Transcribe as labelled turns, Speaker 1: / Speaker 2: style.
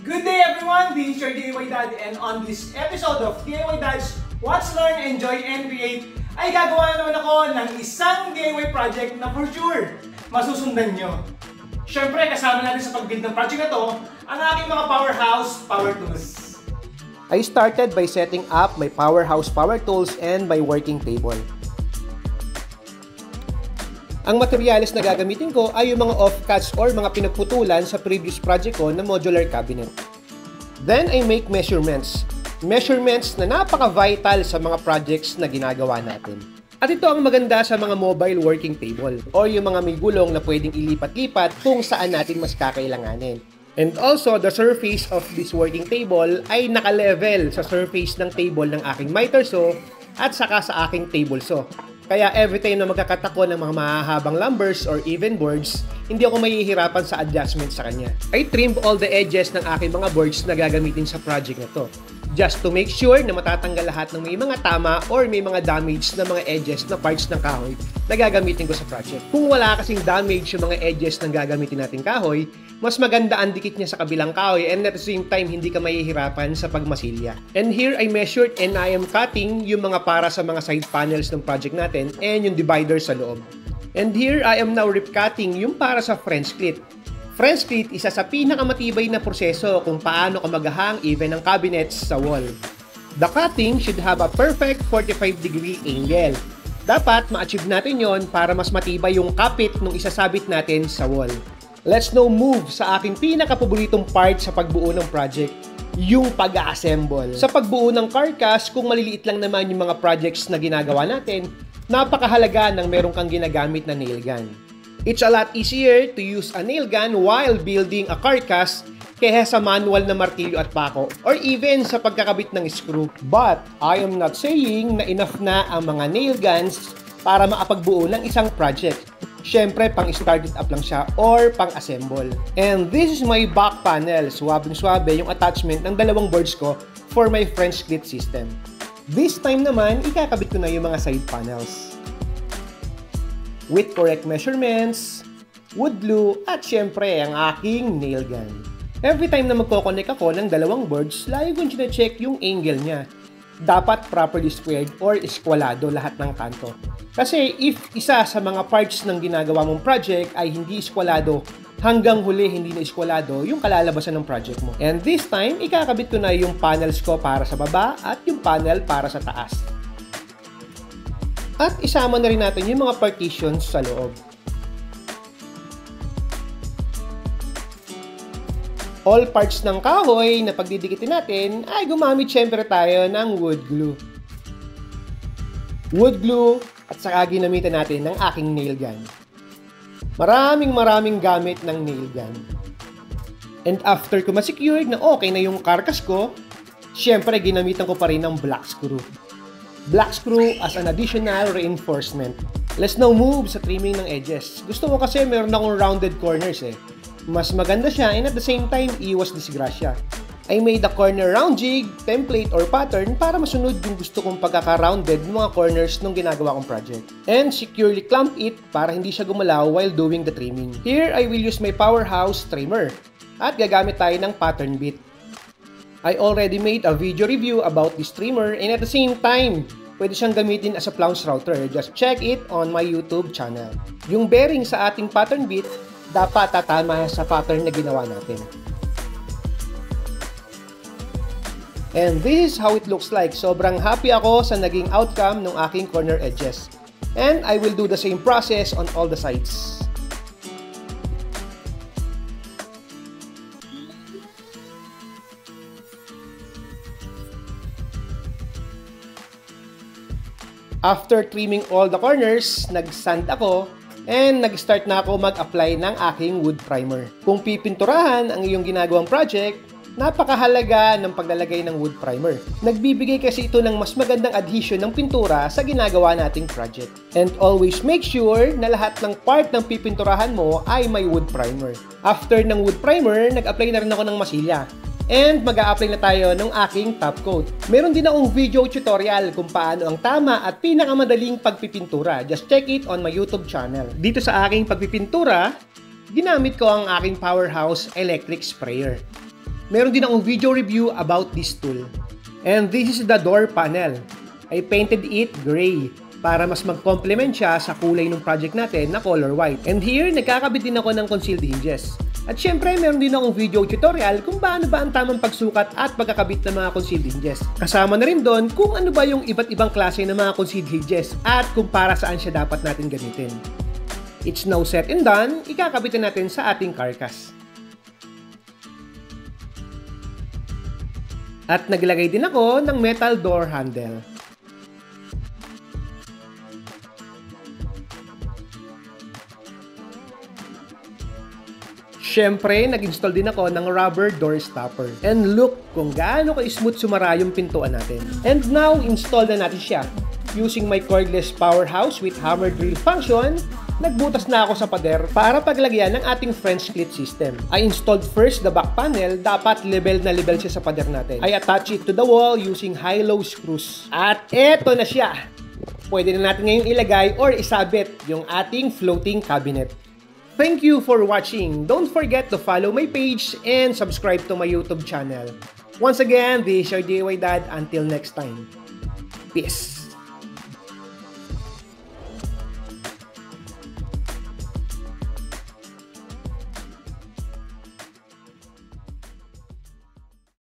Speaker 1: Good day everyone! This is your DIY Dad, and on this episode of DIY Dad's Watch, Learn, Enjoy, and Create ay gagawa naman ako ng isang DIY project na for sure masusundan nyo. Siyempre kasama natin sa pag-build ng project na to ang aking mga powerhouse power tools.
Speaker 2: I started by setting up my powerhouse power tools and my working table. Ang materyales na gagamitin ko ay yung mga offcuts or mga pinagputulan sa previous project ko na modular cabinet. Then I make measurements. Measurements na napaka-vital sa mga projects na ginagawa natin. At ito ang maganda sa mga mobile working table o yung mga may gulong na pwedeng ilipat-lipat kung saan natin mas kakailanganin. And also, the surface of this working table ay naka-level sa surface ng table ng aking miter saw at saka sa aking table saw. Kaya every time na magkakat ako ng mga mahahabang lumbers or even boards, hindi ako mahihirapan sa adjustment sa kanya. I trimmed all the edges ng aking mga boards na gagamitin sa project na to. Just to make sure na matatanggal lahat ng may mga tama or may mga damage na mga edges na parts ng kahoy na gagamitin ko sa project. Kung wala kasing damage yung mga edges ng gagamitin nating kahoy, mas maganda ang dikit niya sa kabilang kahoy and at the same time hindi ka mahihirapan sa pagmasilya. And here I measured and I am cutting yung mga para sa mga side panels ng project natin and yung divider sa loob. And here I am now rip cutting yung para sa French clit. French clit, isa sa pinakamatibay na proseso kung paano ka maghahang even ng cabinets sa wall. The cutting should have a perfect 45-degree angle. Dapat ma-achieve natin yon para mas matibay yung kapit nung isasabit natin sa wall. Let's now move sa aking pinakapaboritong part sa pagbuo ng project, yung pag-assemble. Sa pagbuo ng carcass, kung maliliit lang naman yung mga projects na ginagawa natin, napakahalaga ng meron kang ginagamit na nail gun. It's a lot easier to use a nail gun while building a carcass kaysa sa manual na martilyo at pako or even sa pagkakabit ng screw. But I am not saying na enough na ang mga nail guns para makapagbuo ng isang project. Siyempre, pang-start it up lang siya or pang-assemble. And this is my back panel. Suwabing-suwabe yung attachment ng dalawang boards ko for my French clit system. This time naman, ikakabit ko na yung mga side panels. With correct measurements, wood glue, at syempre ang aking nail gun. Every time na magkoconnect ako ng dalawang boards, lagi kong chine-check yung angle niya. Dapat properly squared or eskwalado lahat ng kanto. Kasi if isa sa mga parts ng ginagawa mong project ay hindi eskwalado, hanggang huli hindi na eskwalado yung kalalabasan ng project mo. And this time, ikakabit ko na yung panels ko para sa baba at yung panel para sa taas. At isama na rin natin yung mga partitions sa loob. All parts ng kahoy na pagdidikitin natin ay gumamit syempre tayo ng wood glue. Wood glue at saka ginamitan natin ng aking nail gun. Maraming gamit ng nail gun. And after ko ma-secured na okay na yung carcass ko, syempre ginamitan ko pa rin ng black screw. Black screw as an additional reinforcement. Let's now move sa trimming ng edges. Gusto ko kasi meron akong rounded corners eh. Mas maganda siya and at the same time, iwas disgrasya. I made a corner round jig, template or pattern para masunod yung gusto kong pagkaka-rounded ng mga corners nung ginagawa kong project. And securely clamp it para hindi siya gumalaw while doing the trimming. Here, I will use my powerhouse trimmer. At gagamit tayo ng pattern bit. I already made a video review about this trimmer and at the same time, pwede siyang gamitin as a flounce router. Just check it on my YouTube channel. Yung bearing sa ating pattern bit, dapat tatama sa pattern na ginawa natin. And this is how it looks like. Sobrang happy ako sa naging outcome ng aking corner edges. And I will do the same process on all the sides. After trimming all the corners, nag-sand ako and nag-start na ako mag-apply ng aking wood primer. Kung pipinturahan ang iyong ginagawang project, napakahalaga ng paglalagay ng wood primer. Nagbibigay kasi ito ng mas magandang adhesion ng pintura sa ginagawa nating project. And always make sure na lahat ng part ng pipinturahan mo ay may wood primer. After ng wood primer, nag-apply na rin ako ng masilya. And mag-a-apply na tayo ng aking top coat. Meron din akong video tutorial kung paano ang tama at pinakamadaling pagpipintura. Just check it on my YouTube channel. Dito sa aking pagpipintura, ginamit ko ang aking powerhouse electric sprayer. meron din akong video review about this tool. And this is the door panel. I painted it gray para mas mag-complement siya sa kulay ng project natin na color white. And here, nagkakabit din ako ng concealed hinges. At syempre, meron din akong video tutorial kung paano ba ang tamang pagsukat at pagkakabit ng mga concealed hinges. Kasama na rin doon kung ano ba yung iba't ibang klase ng mga concealed hinges at kung para saan siya dapat natin gamitin. It's now set and done, ikakabit na natin sa ating carcass. At naglagay din ako ng metal door handle. Siyempre, nag-install din ako ng rubber door stopper. And look kung gaano ka-smooth sumara yung pintuan natin. And now, install na natin siya. Using my cordless powerhouse with hammer drill function, nagbutas na ako sa pader para paglagyan ng ating French clit system. I installed first the back panel, dapat level na level siya sa pader natin. I attach it to the wall using high-low screws. At eto na siya! Pwede na natin ngayong ilagay or isabit yung ating floating cabinet. Thank you for watching. Don't forget to follow my page and subscribe to my YouTube channel. Once again, this is your DIY Dad. Until next time. Peace!